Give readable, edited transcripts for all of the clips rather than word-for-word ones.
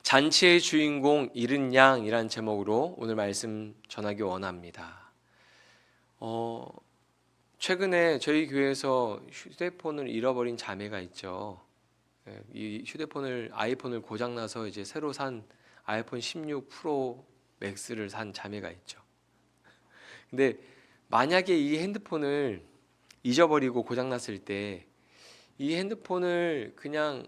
잔치의 주인공 잃은 양이란 제목으로 오늘 말씀 전하기 원합니다. 최근에 저희 교회에서 휴대폰을 잃어버린 자매가 있죠. 이 아이폰을 고장나서 이제 새로 산 아이폰 16 프로 맥스를 산 자매가 있죠. 근데 만약에 이 핸드폰을 잊어버리고 고장났을 때 이 핸드폰을 그냥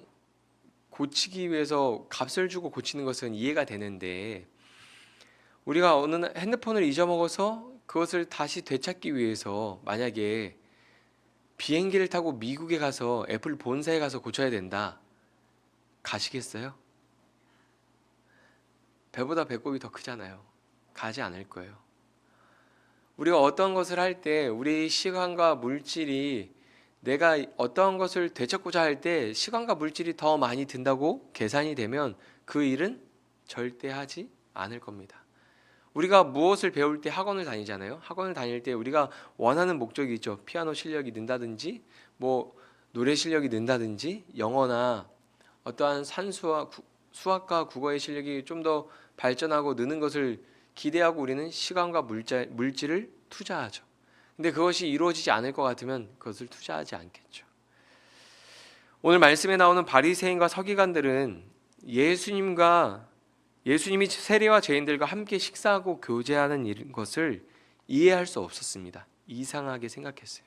고치기 위해서 값을 주고 고치는 것은 이해가 되는데, 우리가 어느 날 핸드폰을 잊어먹어서 그것을 다시 되찾기 위해서 만약에 비행기를 타고 미국에 가서 애플 본사에 가서 고쳐야 된다, 가시겠어요? 배보다 배꼽이 더 크잖아요. 가지 않을 거예요. 우리가 어떤 것을 할 때 우리 시간과 물질이, 내가 어떠한 것을 되찾고자 할 때 시간과 물질이 더 많이 든다고 계산이 되면 그 일은 절대 하지 않을 겁니다. 우리가 무엇을 배울 때 학원을 다니잖아요. 학원을 다닐 때 우리가 원하는 목적이 있죠. 피아노 실력이 는다든지, 노래 실력이 는다든지, 영어나 어떠한 수학과 국어의 실력이 좀 더 발전하고 느는 것을 기대하고 우리는 시간과 물질을 투자하죠. 근데 그것이 이루어지지 않을 것 같으면 그것을 투자하지 않겠죠. 오늘 말씀에 나오는 바리새인과 서기관들은 예수님이 세리와 죄인들과 함께 식사하고 교제하는 것을 이해할 수 없었습니다. 이상하게 생각했어요.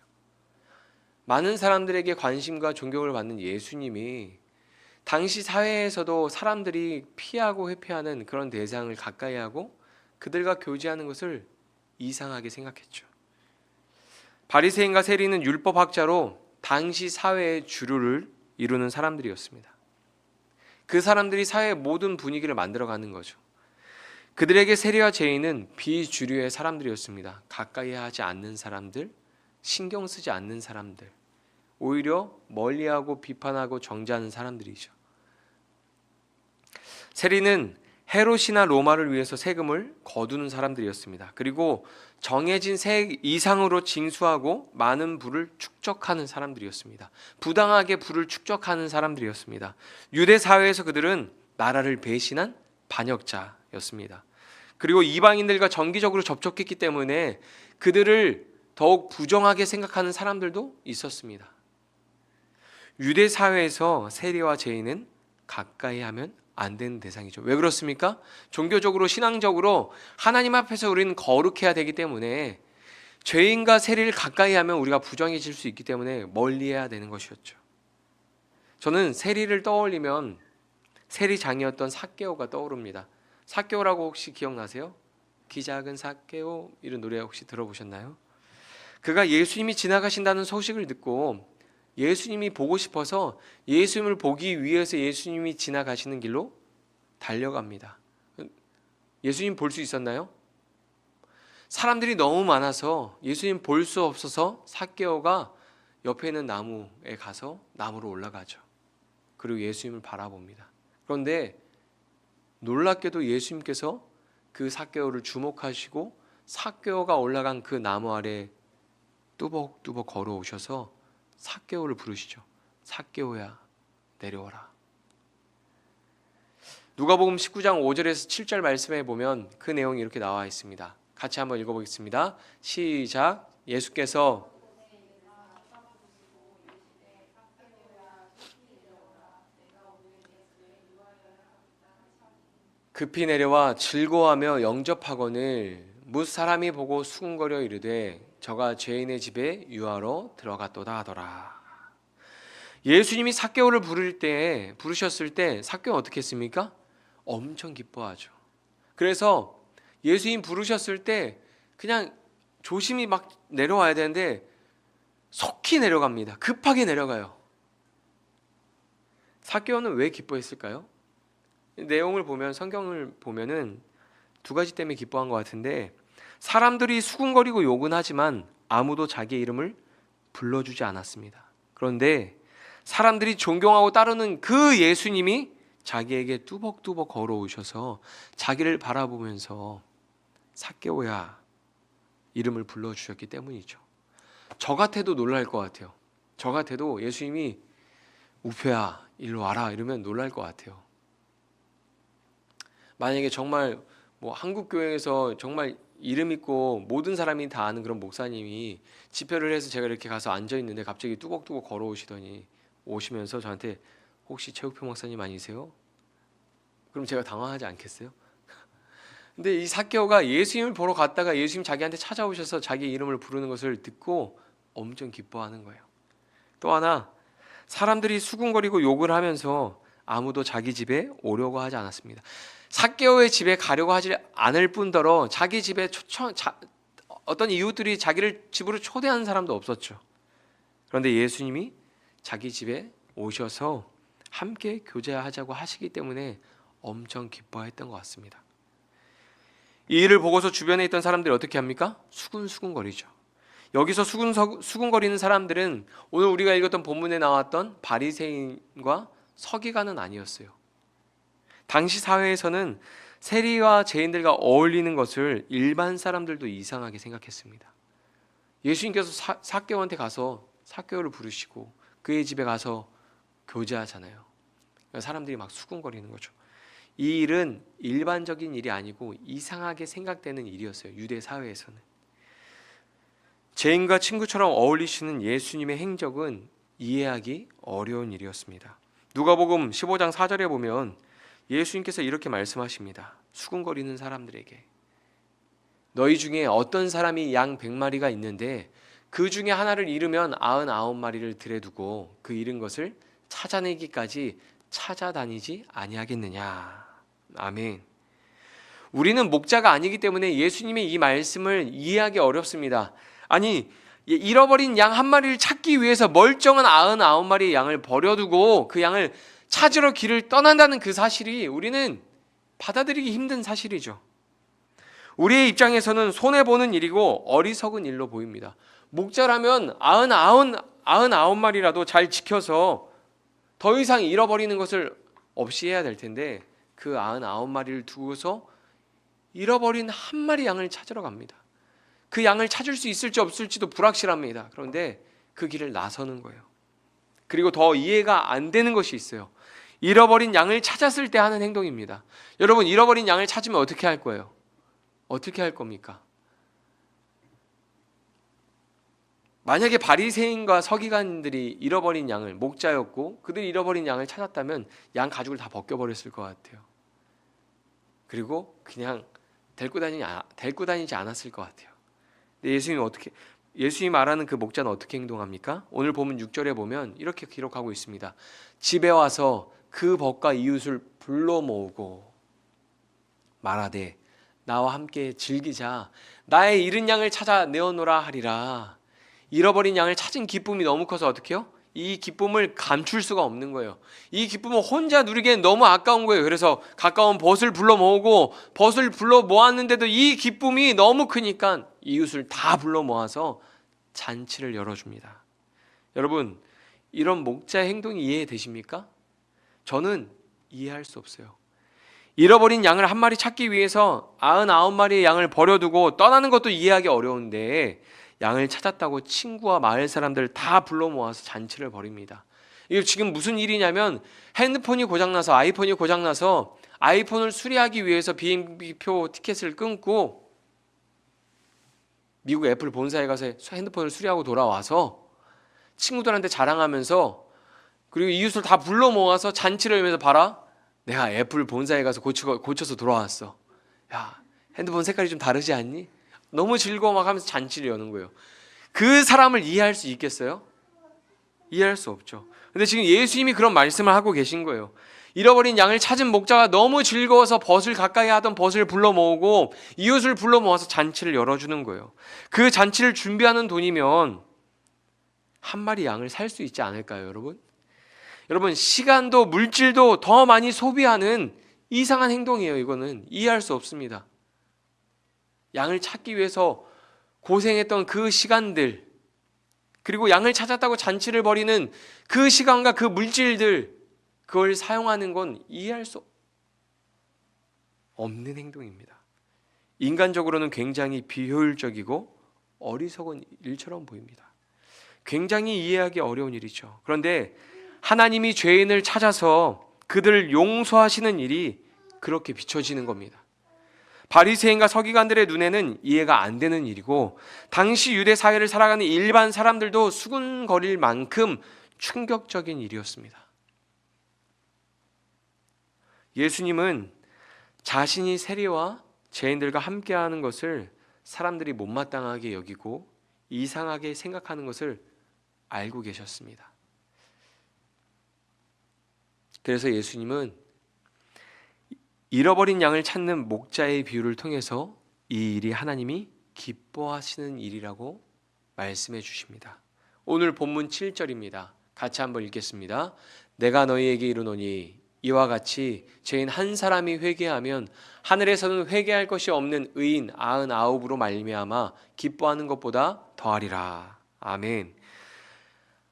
많은 사람들에게 관심과 존경을 받는 예수님이 당시 사회에서도 사람들이 피하고 회피하는 그런 대상을 가까이 하고 그들과 교제하는 것을 이상하게 생각했죠. 바리새인과 세리는 율법학자로 당시 사회의 주류를 이루는 사람들이었습니다. 그 사람들이 사회의 모든 분위기를 만들어가는 거죠. 그들에게 세리와 죄인은 비주류의 사람들이었습니다. 가까이 하지 않는 사람들, 신경 쓰지 않는 사람들, 오히려 멀리하고 비판하고 정죄하는 사람들이죠. 세리는 헤롯이나 로마를 위해서 세금을 거두는 사람들이었습니다. 그리고 정해진 세 이상으로 징수하고 많은 부를 축적하는 사람들이었습니다. 부당하게 부를 축적하는 사람들이었습니다. 유대 사회에서 그들은 나라를 배신한 반역자였습니다. 그리고 이방인들과 정기적으로 접촉했기 때문에 그들을 더욱 부정하게 생각하는 사람들도 있었습니다. 유대 사회에서 세리와 죄인은 가까이 하면 안 되는 대상이죠. 왜 그렇습니까? 종교적으로, 신앙적으로 하나님 앞에서 우리는 거룩해야 되기 때문에 죄인과 세리를 가까이 하면 우리가 부정해질 수 있기 때문에 멀리해야 되는 것이었죠. 저는 세리를 떠올리면 세리장이었던 삭개오가 떠오릅니다. 삭개오라고 혹시 기억나세요? 기작은 삭개오, 이런 노래 혹시 들어보셨나요? 그가 예수님이 지나가신다는 소식을 듣고 예수님이 보고 싶어서 예수님을 보기 위해서 예수님이 지나가시는 길로 달려갑니다. 예수님 볼 수 있었나요? 사람들이 너무 많아서 예수님 볼 수 없어서 삭개오가 옆에 있는 나무에 가서 나무로 올라가죠. 그리고 예수님을 바라봅니다. 그런데 놀랍게도 예수님께서 그 삭개오를 주목하시고 삭개오가 올라간 그 나무 아래 뚜벅뚜벅 걸어오셔서 삭개오를 부르시죠. 삭개오야, 내려오라. 누가복음 19장 5절에서 7절 말씀에 보면 그 내용이 이렇게 나와 있습니다. 같이 한번 읽어보겠습니다. 시작. 예수께서 급히 내려와 즐거워하며 영접하거늘 뭇 사람이 보고 수군거려 이르되 저가 죄인의 집에 유하러 들어갔도다 하더라. 예수님이 삭개오를 부르셨을 때 삭개오는 어떻게 했습니까? 엄청 기뻐하죠. 그래서 예수님 부르셨을 때 그냥 조심히 막 내려와야 되는데 속히 내려갑니다. 급하게 내려가요. 삭개오는 왜 기뻐했을까요? 내용을 보면, 성경을 보면은 두 가지 때문에 기뻐한 것 같은데, 사람들이 수군거리고 욕은 하지만 아무도 자기의 이름을 불러주지 않았습니다. 그런데 사람들이 존경하고 따르는 그 예수님이 자기에게 뚜벅뚜벅 걸어오셔서 자기를 바라보면서 삭개오야 이름을 불러주셨기 때문이죠. 저 같아도 놀랄 것 같아요. 저 같아도 예수님이 우표야 일로 와라 이러면 놀랄 것 같아요. 만약에 정말 뭐 한국 교회에서 정말 이름 있고 모든 사람이 다 아는 그런 목사님이 집회를 해서 제가 이렇게 가서 앉아 있는데 갑자기 뚜벅뚜벅 걸어오시더니 오시면서 저한테 혹시 최욱표 목사님 아니세요? 그럼 제가 당황하지 않겠어요? 근데 이 삭개오가 예수님을 보러 갔다가 예수님 자기한테 찾아오셔서 자기 이름을 부르는 것을 듣고 엄청 기뻐하는 거예요. 또 하나, 사람들이 수군거리고 욕을 하면서 아무도 자기 집에 오려고 하지 않았습니다. 삭개오의 집에 가려고 하지 않을 뿐더러 자기 집에 어떤 이웃들이 자기를 집으로 초대하는 사람도 없었죠. 그런데 예수님이 자기 집에 오셔서 함께 교제하자고 하시기 때문에 엄청 기뻐했던 것 같습니다. 이 일을 보고서 주변에 있던 사람들이 어떻게 합니까? 수군수군거리죠. 여기서 수군거리는 사람들은 오늘 우리가 읽었던 본문에 나왔던 바리새인과 서기관은 아니었어요. 당시 사회에서는 세리와 죄인들과 어울리는 것을 일반 사람들도 이상하게 생각했습니다. 예수님께서 삭개오한테 가서 삭개오를 부르시고 그의 집에 가서 교제하잖아요. 그러니까 사람들이 막 수군거리는 거죠. 이 일은 일반적인 일이 아니고 이상하게 생각되는 일이었어요. 유대 사회에서는. 죄인과 친구처럼 어울리시는 예수님의 행적은 이해하기 어려운 일이었습니다. 누가복음 15장 4절에 보면 예수님께서 이렇게 말씀하십니다. 수군거리는 사람들에게 너희 중에 어떤 사람이 양 100마리가 있는데 그 중에 하나를 잃으면 99마리를 들여 두고 그 잃은 것을 찾아내기까지 찾아다니지 아니하겠느냐. 아멘. 우리는 목자가 아니기 때문에 예수님의 이 말씀을 이해하기 어렵습니다. 아니, 잃어버린 양 한 마리를 찾기 위해서 멀쩡한 99마리의 양을 버려두고 그 양을 찾으러 길을 떠난다는 그 사실이 우리는 받아들이기 힘든 사실이죠. 우리의 입장에서는 손해보는 일이고 어리석은 일로 보입니다. 목자라면 99마리라도 잘 지켜서 더 이상 잃어버리는 것을 없이 해야 될 텐데 그 99마리를 두고서 잃어버린 한 마리 양을 찾으러 갑니다. 그 양을 찾을 수 있을지 없을지도 불확실합니다. 그런데 그 길을 나서는 거예요. 그리고 더 이해가 안 되는 것이 있어요. 잃어버린 양을 찾았을 때 하는 행동입니다. 여러분, 잃어버린 양을 찾으면 어떻게 할 거예요? 어떻게 할 겁니까? 만약에 바리새인과 서기관들이 잃어버린 양을, 목자였고 그들이 잃어버린 양을 찾았다면 양 가죽을 다 벗겨버렸을 것 같아요. 그리고 그냥 데리고 다니지 않았을 것 같아요. 근데 예수님 말하는 그 목자는 어떻게 행동합니까? 오늘 보면 6절에 보면 이렇게 기록하고 있습니다. 집에 와서 그 벗과 이웃을 불러 모으고 말하되 나와 함께 즐기자. 나의 잃은 양을 찾아 내어놓으라 하리라. 잃어버린 양을 찾은 기쁨이 너무 커서 어떻게 해요? 이 기쁨을 감출 수가 없는 거예요. 이 기쁨을 혼자 누리기엔 너무 아까운 거예요. 그래서 가까운 벗을 불러 모으고 벗을 불러 모았는데도 이 기쁨이 너무 크니까 이웃을 다 불러 모아서 잔치를 열어줍니다. 여러분, 이런 목자의 행동이 이해되십니까? 저는 이해할 수 없어요. 잃어버린 양을 한 마리 찾기 위해서 99마리의 양을 버려두고 떠나는 것도 이해하기 어려운데 양을 찾았다고 친구와 마을 사람들 다 불러 모아서 잔치를 벌입니다. 이게 지금 무슨 일이냐면 핸드폰이 고장나서 아이폰이 고장나서 아이폰을 수리하기 위해서 비행기표 티켓을 끊고 미국 애플 본사에 가서 핸드폰을 수리하고 돌아와서 친구들한테 자랑하면서 그리고 이웃을 다 불러 모아서 잔치를 열면서 봐라, 내가 애플 본사에 가서 고쳐서 돌아왔어. 야, 핸드폰 색깔이 좀 다르지 않니? 너무 즐거워 막 하면서 잔치를 여는 거예요. 그 사람을 이해할 수 있겠어요? 이해할 수 없죠. 근데 지금 예수님이 그런 말씀을 하고 계신 거예요. 잃어버린 양을 찾은 목자가 너무 즐거워서 벗을 가까이 하던 벗을 불러 모으고 이웃을 불러 모아서 잔치를 열어주는 거예요. 그 잔치를 준비하는 돈이면 한 마리 양을 살 수 있지 않을까요, 여러분? 여러분, 시간도 물질도 더 많이 소비하는 이상한 행동이에요. 이거는 이해할 수 없습니다. 양을 찾기 위해서 고생했던 그 시간들, 그리고 양을 찾았다고 잔치를 벌이는 그 시간과 그 물질들, 그걸 사용하는 건 이해할 수 없는 행동입니다. 인간적으로는 굉장히 비효율적이고 어리석은 일처럼 보입니다. 굉장히 이해하기 어려운 일이죠. 그런데 하나님이 죄인을 찾아서 그들을 용서하시는 일이 그렇게 비춰지는 겁니다. 바리새인과 서기관들의 눈에는 이해가 안 되는 일이고 당시 유대 사회를 살아가는 일반 사람들도 수군거릴 만큼 충격적인 일이었습니다. 예수님은 자신이 세리와 죄인들과 함께하는 것을 사람들이 못마땅하게 여기고 이상하게 생각하는 것을 알고 계셨습니다. 그래서 예수님은 잃어버린 양을 찾는 목자의 비유를 통해서 이 일이 하나님이 기뻐하시는 일이라고 말씀해 주십니다. 오늘 본문 7절입니다. 같이 한번 읽겠습니다. 내가 너희에게 이르노니 이와 같이 죄인 한 사람이 회개하면 하늘에서는 회개할 것이 없는 의인 99으로 말미암아 기뻐하는 것보다 더하리라. 아멘.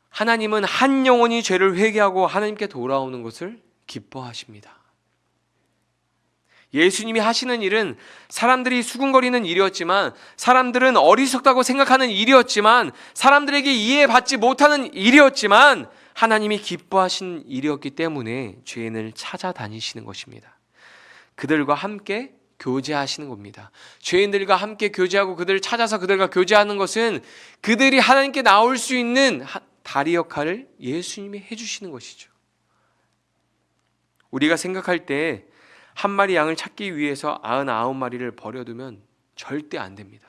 하나님은 한 영혼이 죄를 회개하고 하나님께 돌아오는 것을 기뻐하십니다. 예수님이 하시는 일은 사람들이 수군거리는 일이었지만, 사람들은 어리석다고 생각하는 일이었지만, 사람들에게 이해받지 못하는 일이었지만 하나님이 기뻐하신 일이었기 때문에 죄인을 찾아다니시는 것입니다. 그들과 함께 교제하시는 겁니다. 죄인들과 함께 교제하고 그들을 찾아서 그들과 교제하는 것은 그들이 하나님께 나올 수 있는 다리 역할을 예수님이 해주시는 것이죠. 우리가 생각할 때 한 마리 양을 찾기 위해서 99마리를 버려두면 절대 안 됩니다.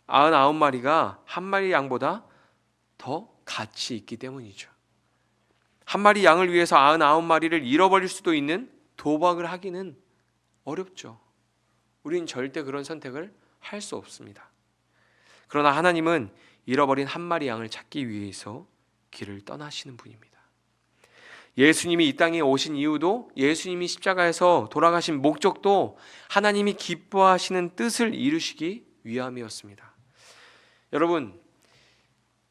99마리가 한 마리 양보다 더 가치 있기 때문이죠. 한 마리 양을 위해서 99마리를 잃어버릴 수도 있는 도박을 하기는 어렵죠. 우린 절대 그런 선택을 할 수 없습니다. 그러나 하나님은 잃어버린 한 마리 양을 찾기 위해서 길을 떠나시는 분입니다. 예수님이 이 땅에 오신 이유도, 예수님이 십자가에서 돌아가신 목적도 하나님이 기뻐하시는 뜻을 이루시기 위함이었습니다. 여러분,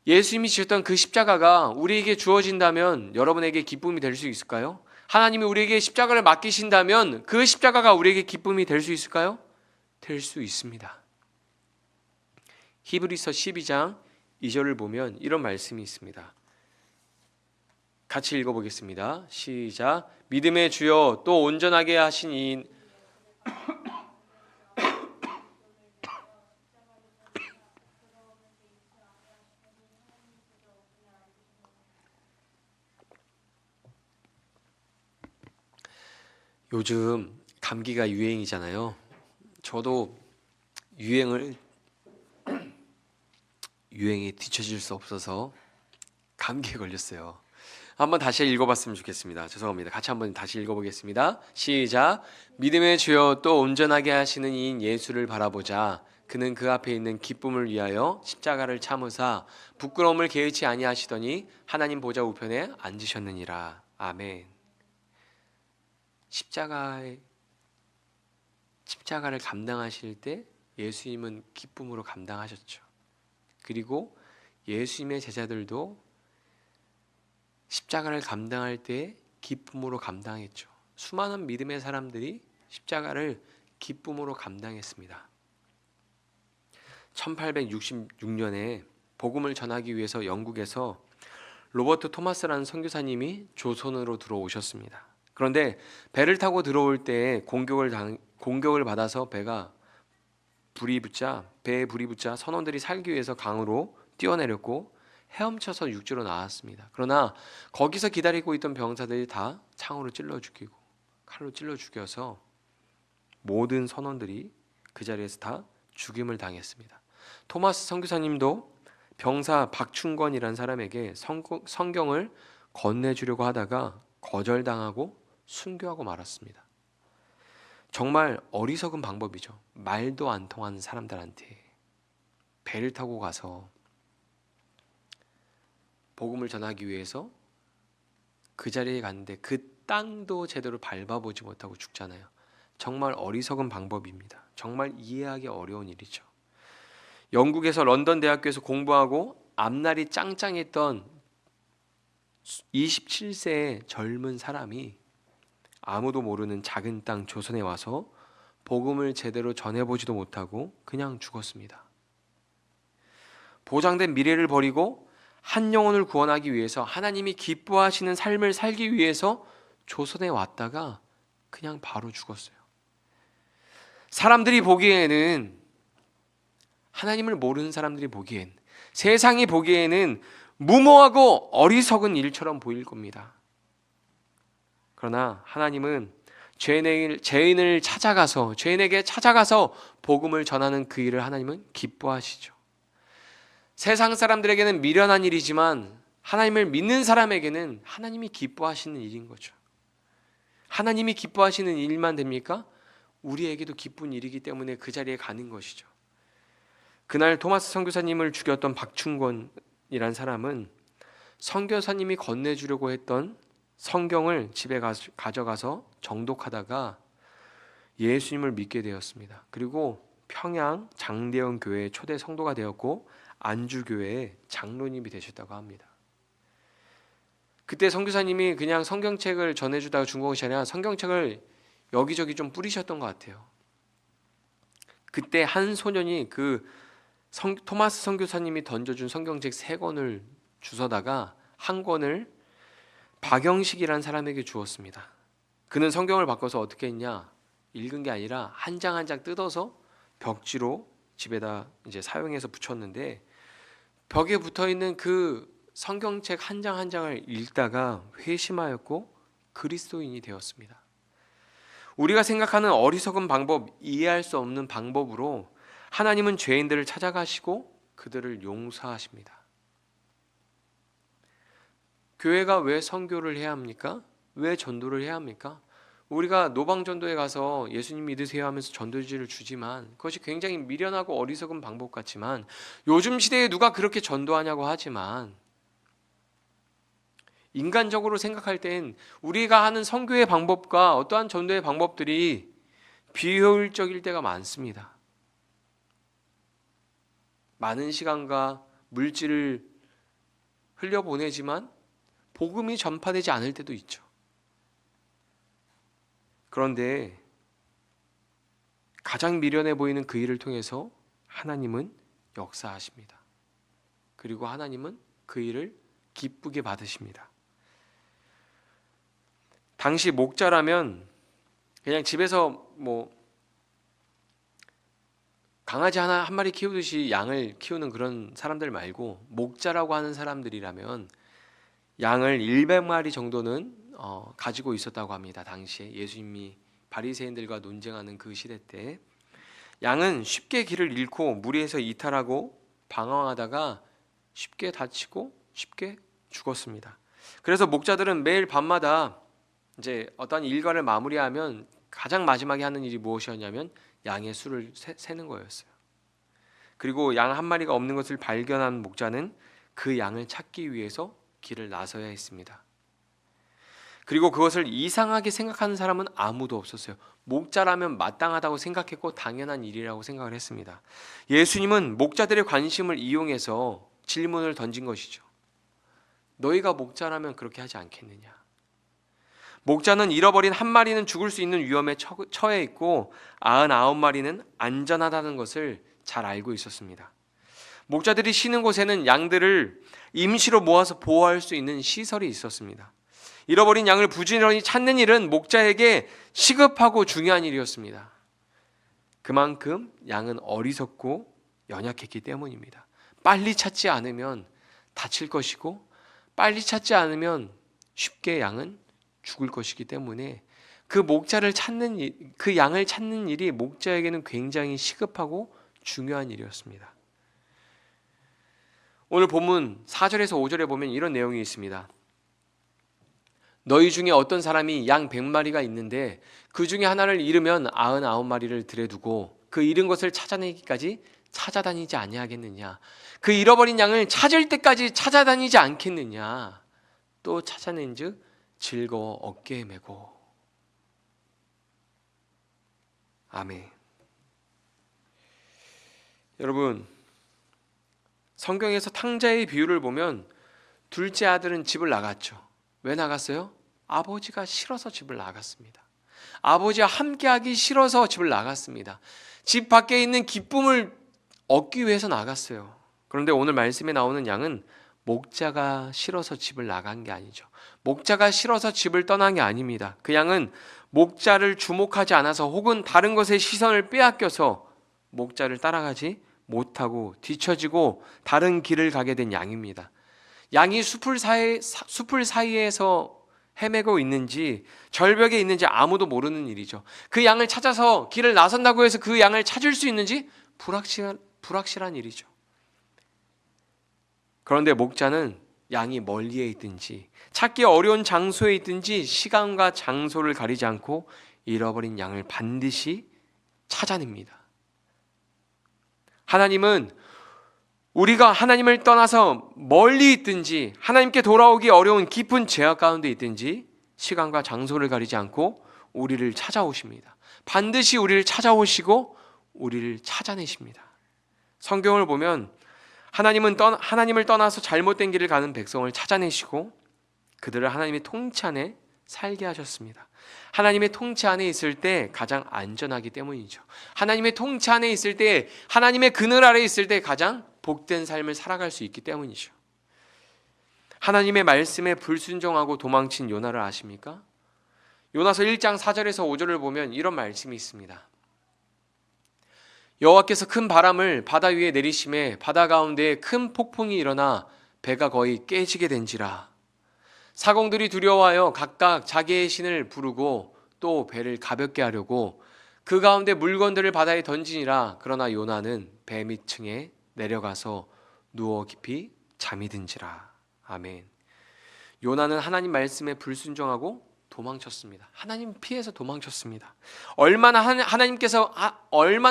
예수님이 지셨던 그 십자가가 우리에게 주어진다면 여러분에게 기쁨이 될 수 있을까요? 하나님이 우리에게 십자가를 맡기신다면 그 십자가가 우리에게 기쁨이 될 수 있을까요? 될 수 있습니다. 히브리서 12장 2절을 보면 이런 말씀이 있습니다. 같이 읽어보겠습니다. 시작. 믿음의 주여 또 온전하게 하신 이인 요즘 감기가 유행이잖아요. 저도 유행에 뒤처질 수 없어서 감기에 걸렸어요. 한번 다시 읽어봤으면 좋겠습니다. 죄송합니다. 같이 한번 다시 읽어보겠습니다. 시작. 믿음의 주여 또 온전하게 하시는 이인 예수를 바라보자. 그는 그 앞에 있는 기쁨을 위하여 십자가를 참으사 부끄러움을 개의치 아니하시더니 하나님 보좌 우편에 앉으셨느니라. 아멘. 십자가를 감당하실 때 예수님은 기쁨으로 감당하셨죠. 그리고 예수님의 제자들도 십자가를 감당할 때 기쁨으로 감당했죠. 수많은 믿음의 사람들이 십자가를 기쁨으로 감당했습니다. 1866년에 복음을 전하기 위해서 영국에서 로버트 토마스라는 선교사님이 조선으로 들어오셨습니다. 그런데 배를 타고 들어올 때 공격을 받아서 배에 불이 붙자 선원들이 살기 위해서 강으로 뛰어내렸고 헤엄쳐서 육지로 나왔습니다. 그러나 거기서 기다리고 있던 병사들이 다 창으로 찔러 죽이고 칼로 찔러 죽여서 모든 선원들이 그 자리에서 다 죽임을 당했습니다. 토마스 선교사님도 병사 박충권이라는 사람에게 성경을 건네주려고 하다가 거절당하고 순교하고 말았습니다. 정말 어리석은 방법이죠. 말도 안 통하는 사람들한테 배를 타고 가서 복음을 전하기 위해서 그 자리에 갔는데 그 땅도 제대로 밟아보지 못하고 죽잖아요. 정말 어리석은 방법입니다. 정말 이해하기 어려운 일이죠. 영국에서 런던 대학교에서 공부하고 앞날이 짱짱했던 27세의 젊은 사람이 아무도 모르는 작은 땅 조선에 와서 복음을 제대로 전해보지도 못하고 그냥 죽었습니다. 보장된 미래를 버리고 한 영혼을 구원하기 위해서, 하나님이 기뻐하시는 삶을 살기 위해서 조선에 왔다가 그냥 바로 죽었어요. 사람들이 보기에는, 하나님을 모르는 사람들이 보기엔, 세상이 보기에는 무모하고 어리석은 일처럼 보일 겁니다. 그러나 하나님은 죄인에게 찾아가서 복음을 전하는 그 일을 하나님은 기뻐하시죠. 세상 사람들에게는 미련한 일이지만 하나님을 믿는 사람에게는 하나님이 기뻐하시는 일인 거죠. 하나님이 기뻐하시는 일만 됩니까? 우리에게도 기쁜 일이기 때문에 그 자리에 가는 것이죠. 그날 토마스 선교사님을 죽였던 박충권이란 사람은 선교사님이 건네주려고 했던 성경을 집에 가져가서 정독하다가 예수님을 믿게 되었습니다. 그리고 평양 장대현 교회의 초대 성도가 되었고 안주교회의 장로님이 되셨다고 합니다. 그때 선교사님이 그냥 성경책을 전해주다가 죽은 것이 아니라 성경책을 여기저기 좀 뿌리셨던 것 같아요. 그때 한 소년이 토마스 선교사님이 던져준 성경책 3권을 주워다가 한 권을 박영식이라는 사람에게 주었습니다. 그는 성경을 바꿔서 어떻게 했냐? 읽은 게 아니라 한 장 한 장 뜯어서 벽지로 집에다 이제 사용해서 붙였는데, 벽에 붙어 있는 그 성경책 한 장 한 장을 읽다가 회심하였고 그리스도인이 되었습니다. 우리가 생각하는 어리석은 방법, 이해할 수 없는 방법으로 하나님은 죄인들을 찾아가시고 그들을 용서하십니다. 교회가 왜 선교를 해야 합니까? 왜 전도를 해야 합니까? 우리가 노방전도에 가서 예수님 믿으세요 하면서 전도지를 주지만 그것이 굉장히 미련하고 어리석은 방법 같지만, 요즘 시대에 누가 그렇게 전도하냐고 하지만, 인간적으로 생각할 땐 우리가 하는 선교의 방법과 어떠한 전도의 방법들이 비효율적일 때가 많습니다. 많은 시간과 물질을 흘려보내지만 복음이 전파되지 않을 때도 있죠. 그런데 가장 미련해 보이는 그 일을 통해서 하나님은 역사하십니다. 그리고 하나님은 그 일을 기쁘게 받으십니다. 당시 목자라면 그냥 집에서 강아지 한 마리 키우듯이 양을 키우는 그런 사람들 말고, 목자라고 하는 사람들이라면 양을 100마리 정도는 가지고 있었다고 합니다. 당시에 예수님이 바리새인들과 논쟁하는 그 시대 때 양은 쉽게 길을 잃고 무리에서 이탈하고 방황하다가 쉽게 다치고 쉽게 죽었습니다. 그래서 목자들은 매일 밤마다 이제 어떤 일과를 마무리하면 가장 마지막에 하는 일이 무엇이었냐면 양의 수를 세는 거였어요. 그리고 양 한 마리가 없는 것을 발견한 목자는 그 양을 찾기 위해서 길을 나서야 했습니다. 그리고 그것을 이상하게 생각하는 사람은 아무도 없었어요. 목자라면 마땅하다고 생각했고 당연한 일이라고 생각을 했습니다. 예수님은 목자들의 관심을 이용해서 질문을 던진 것이죠. 너희가 목자라면 그렇게 하지 않겠느냐? 목자는 잃어버린 한 마리는 죽을 수 있는 위험에 처해 있고 99마리는 안전하다는 것을 잘 알고 있었습니다. 목자들이 쉬는 곳에는 양들을 임시로 모아서 보호할 수 있는 시설이 있었습니다. 잃어버린 양을 부지런히 찾는 일은 목자에게 시급하고 중요한 일이었습니다. 그만큼 양은 어리석고 연약했기 때문입니다. 빨리 찾지 않으면 다칠 것이고, 빨리 찾지 않으면 쉽게 양은 죽을 것이기 때문에 그 양을 찾는 일이 목자에게는 굉장히 시급하고 중요한 일이었습니다. 오늘 본문 4절에서 5절에 보면 이런 내용이 있습니다. 너희 중에 어떤 사람이 양 100마리가 있는데 그 중에 하나를 잃으면 99마리를 들여 두고 그 잃은 것을 찾아내기까지 찾아다니지 아니하겠느냐? 그 잃어버린 양을 찾을 때까지 찾아다니지 않겠느냐? 또 찾아낸즉 즐거워 어깨에 메고. 아멘. 여러분, 성경에서 탕자의 비유를 보면 둘째 아들은 집을 나갔죠. 왜 나갔어요? 아버지가 싫어서 집을 나갔습니다. 아버지와 함께하기 싫어서 집을 나갔습니다. 집 밖에 있는 기쁨을 얻기 위해서 나갔어요. 그런데 오늘 말씀에 나오는 양은 목자가 싫어서 집을 나간 게 아니죠. 목자가 싫어서 집을 떠난 게 아닙니다. 그 양은 목자를 주목하지 않아서 혹은 다른 것에 시선을 빼앗겨서 목자를 따라가지 못하고 뒤처지고 다른 길을 가게 된 양입니다. 양이 숲을 사이에서 헤매고 있는지 절벽에 있는지 아무도 모르는 일이죠. 그 양을 찾아서 길을 나선다고 해서 그 양을 찾을 수 있는지 불확실한 일이죠. 그런데 목자는 양이 멀리에 있든지 찾기 어려운 장소에 있든지 시간과 장소를 가리지 않고 잃어버린 양을 반드시 찾아냅니다. 하나님은 우리가 하나님을 떠나서 멀리 있든지 하나님께 돌아오기 어려운 깊은 죄악 가운데 있든지 시간과 장소를 가리지 않고 우리를 찾아오십니다. 반드시 우리를 찾아오시고 우리를 찾아내십니다. 성경을 보면 하나님을 떠나서 잘못된 길을 가는 백성을 찾아내시고 그들을 하나님의 통치 안에 살게 하셨습니다. 하나님의 통치 안에 있을 때 가장 안전하기 때문이죠. 하나님의 통치 안에 있을 때, 하나님의 그늘 아래 있을 때 가장 복된 삶을 살아갈 수 있기 때문이죠. 하나님의 말씀에 불순종하고 도망친 요나를 아십니까? 요나서 1장 4절에서 5절을 보면 이런 말씀이 있습니다. 여호와께서 큰 바람을 바다 위에 내리심에 바다 가운데에 큰 폭풍이 일어나 배가 거의 깨지게 된지라. 사공들이 두려워하여 각각 자기의 신을 부르고 또 배를 가볍게 하려고 그 가운데 물건들을 바다에 던지니라. 그러나 요나는 배 밑층에 내려가서 누워 깊이 잠이 든지라. 아멘. 요나는 하나님 말씀에 불순종하고 도망쳤습니다. 하나님 피해서 도망쳤습니다. 얼마나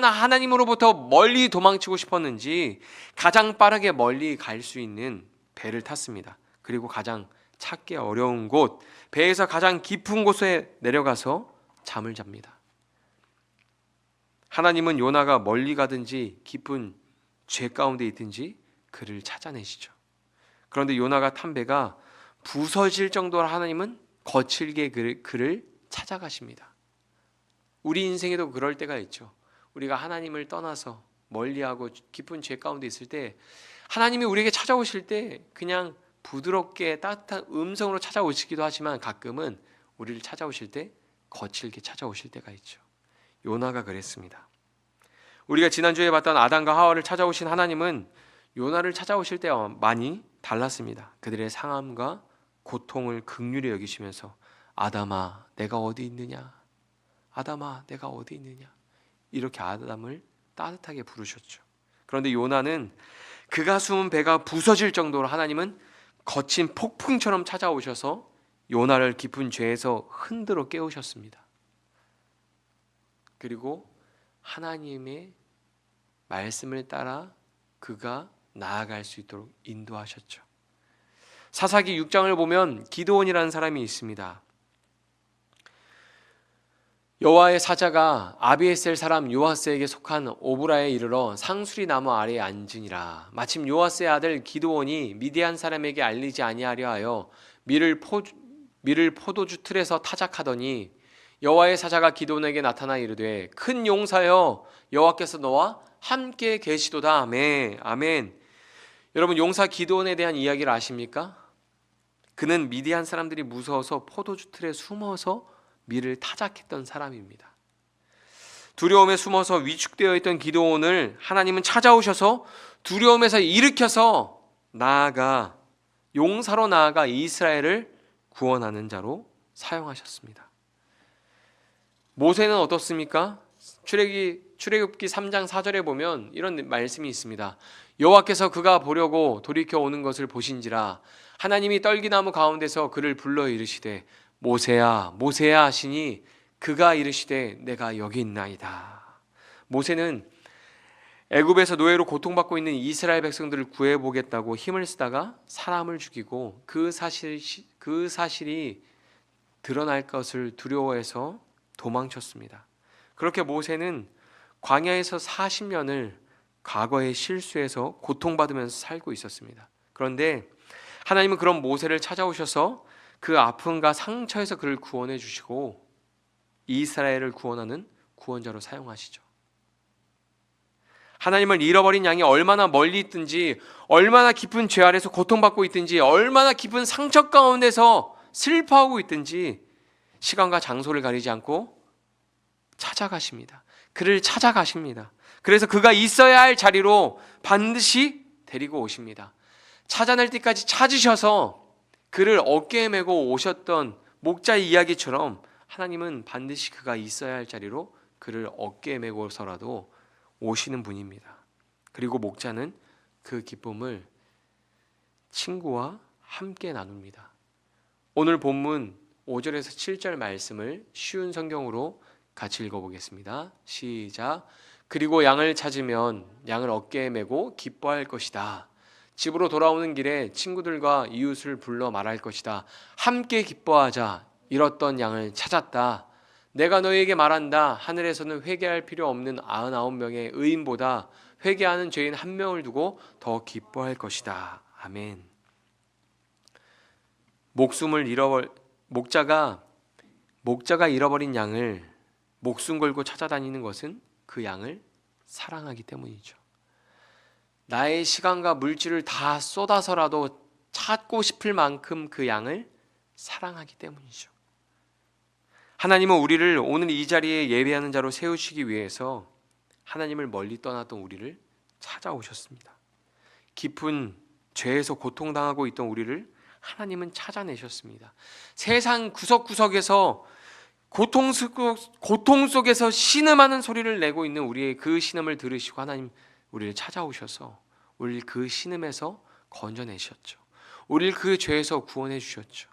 하나님으로부터 멀리 도망치고 싶었는지 가장 빠르게 멀리 갈 수 있는 배를 탔습니다. 그리고 가장 찾기 어려운 곳, 배에서 가장 깊은 곳에 내려가서 잠을 잡니다. 하나님은 요나가 멀리 가든지 깊은 죄 가운데 있든지 그를 찾아내시죠. 그런데 요나가 탄 배가 부서질 정도로 하나님은 거칠게 그를 찾아가십니다. 우리 인생에도 그럴 때가 있죠. 우리가 하나님을 떠나서 멀리하고 깊은 죄 가운데 있을 때 하나님이 우리에게 찾아오실 때 그냥 부드럽게 따뜻한 음성으로 찾아오시기도 하지만 가끔은 우리를 찾아오실 때 거칠게 찾아오실 때가 있죠. 요나가 그랬습니다. 우리가 지난주에 봤던 아담과 하와를 찾아오신 하나님은 요나를 찾아오실 때와 많이 달랐습니다. 그들의 상함과 고통을 긍휼히 여기시면서 아담아 내가 어디 있느냐, 아담아 내가 어디 있느냐, 이렇게 아담을 따뜻하게 부르셨죠. 그런데 요나는 그가 숨은 배가 부서질 정도로 하나님은 거친 폭풍처럼 찾아오셔서 요나를 깊은 죄에서 흔들어 깨우셨습니다. 그리고 하나님의 말씀을 따라 그가 나아갈 수 있도록 인도하셨죠. 사사기 6장을 보면 기드온이라는 사람이 있습니다. 여호와의 사자가 아비에셀 사람 요아스에게 속한 오브라에 이르러 상수리 나무 아래에 앉으니라. 마침 요아스의 아들 기드온이 미디안 사람에게 알리지 아니하려 하여 밀을 포도주 틀에서 타작하더니 여호와의 사자가 기드온에게 나타나 이르되 큰 용사여 여호와께서 너와 함께 계시도다. 아멘. 아멘. 여러분 용사 기드온에 대한 이야기를 아십니까? 그는 미디안 사람들이 무서워서 포도주 틀에 숨어서 밀을 타작했던 사람입니다. 두려움에 숨어서 위축되어 있던 기드온을 하나님은 찾아오셔서 두려움에서 일으켜서 용사로 나아가 이스라엘을 구원하는 자로 사용하셨습니다. 모세는 어떻습니까? 출애굽기 3장 4절에 보면 이런 말씀이 있습니다. 여호와께서 그가 보려고 돌이켜 오는 것을 보신지라 하나님이 떨기나무 가운데서 그를 불러 이르시되 모세야 모세야 하시니 그가 이르시되 내가 여기 있나이다. 모세는 애굽에서 노예로 고통받고 있는 이스라엘 백성들을 구해보겠다고 힘을 쓰다가 사람을 죽이고 그 사실이 드러날 것을 두려워해서 도망쳤습니다. 그렇게 모세는 광야에서 40년을 과거의 실수에서 고통받으면서 살고 있었습니다. 그런데 하나님은 그런 모세를 찾아오셔서 그 아픔과 상처에서 그를 구원해 주시고 이스라엘을 구원하는 구원자로 사용하시죠. 하나님을 잃어버린 양이 얼마나 멀리 있든지, 얼마나 깊은 죄 아래서 고통받고 있든지, 얼마나 깊은 상처 가운데서 슬퍼하고 있든지 시간과 장소를 가리지 않고 찾아가십니다. 그를 찾아가십니다. 그래서 그가 있어야 할 자리로 반드시 데리고 오십니다. 찾아낼 때까지 찾으셔서 그를 어깨에 메고 오셨던 목자의 이야기처럼 하나님은 반드시 그가 있어야 할 자리로 그를 어깨에 메고서라도 오시는 분입니다. 그리고 목자는 그 기쁨을 친구와 함께 나눕니다. 오늘 본문 5절에서 7절 말씀을 쉬운 성경으로 같이 읽어보겠습니다. 시작. 그리고 양을 찾으면 양을 어깨에 메고 기뻐할 것이다. 집으로 돌아오는 길에 친구들과 이웃을 불러 말할 것이다. 함께 기뻐하자. 잃었던 양을 찾았다. 내가 너희에게 말한다. 하늘에서는 회개할 필요 없는 99명의 의인보다 회개하는 죄인 한 명을 두고 더 기뻐할 것이다. 아멘. 목자가 잃어버린 양을 목숨 걸고 찾아다니는 것은 그 양을 사랑하기 때문이죠. 나의 시간과 물질을 다 쏟아서라도 찾고 싶을 만큼 그 양을 사랑하기 때문이죠. 하나님은 우리를 오늘 이 자리에 예배하는 자로 세우시기 위해서 하나님을 멀리 떠났던 우리를 찾아오셨습니다. 깊은 죄에서 고통당하고 있던 우리를 하나님은 찾아내셨습니다. 세상 구석구석에서 고통 속에서 신음하는 소리를 내고 있는 우리의 그 신음을 들으시고 하나님 우리를 찾아오셔서 우리를 그 신음에서 건져내셨죠. 우리를 그 죄에서 구원해 주셨죠.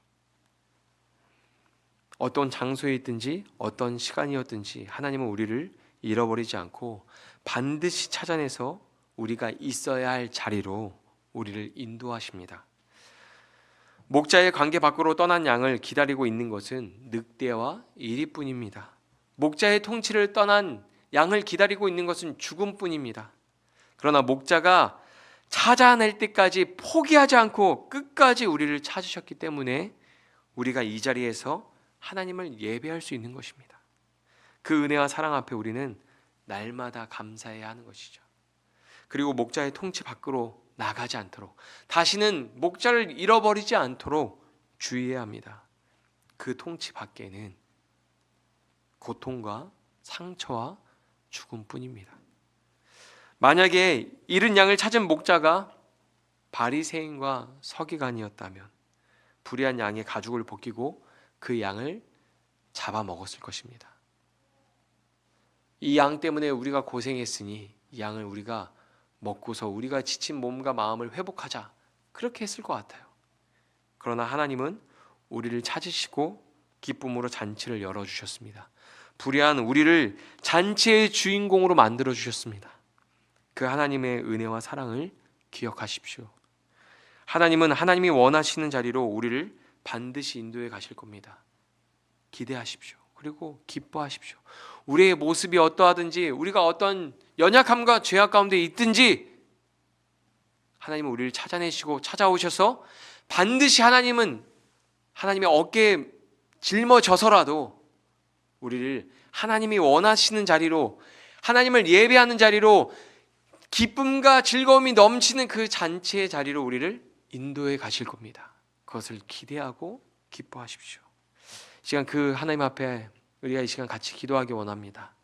어떤 장소에 있든지 어떤 시간이었든지 하나님은 우리를 잃어버리지 않고 반드시 찾아내서 우리가 있어야 할 자리로 우리를 인도하십니다. 목자의 관계 밖으로 떠난 양을 기다리고 있는 것은 늑대와 이리뿐입니다. 목자의 통치를 떠난 양을 기다리고 있는 것은 죽음뿐입니다. 그러나 목자가 찾아낼 때까지 포기하지 않고 끝까지 우리를 찾으셨기 때문에 우리가 이 자리에서 하나님을 예배할 수 있는 것입니다. 그 은혜와 사랑 앞에 우리는 날마다 감사해야 하는 것이죠. 그리고 목자의 통치 밖으로 나가지 않도록, 다시는 목자를 잃어버리지 않도록 주의해야 합니다. 그 통치 밖에는 고통과 상처와 죽음뿐입니다. 만약에 잃은 양을 찾은 목자가 바리새인과 서기관이었다면 불의한 양의 가죽을 벗기고 그 양을 잡아먹었을 것입니다. 이 양 때문에 우리가 고생했으니 이 양을 우리가 먹고서 우리가 지친 몸과 마음을 회복하자, 그렇게 했을 것 같아요. 그러나 하나님은 우리를 찾으시고 기쁨으로 잔치를 열어주셨습니다. 불의한 우리를 잔치의 주인공으로 만들어 주셨습니다. 그 하나님의 은혜와 사랑을 기억하십시오. 하나님은 하나님이 원하시는 자리로 우리를 반드시 인도해 가실 겁니다. 기대하십시오. 그리고 기뻐하십시오. 우리의 모습이 어떠하든지, 우리가 어떤 연약함과 죄악 가운데 있든지 하나님은 우리를 찾아내시고 찾아오셔서 반드시 하나님은 하나님의 어깨에 짊어져서라도 우리를 하나님이 원하시는 자리로, 하나님을 예배하는 자리로, 기쁨과 즐거움이 넘치는 그 잔치의 자리로 우리를 인도해 가실 겁니다. 그것을 기대하고 기뻐하십시오. 이 시간 그 하나님 앞에 우리가 이 시간 같이 기도하기 원합니다.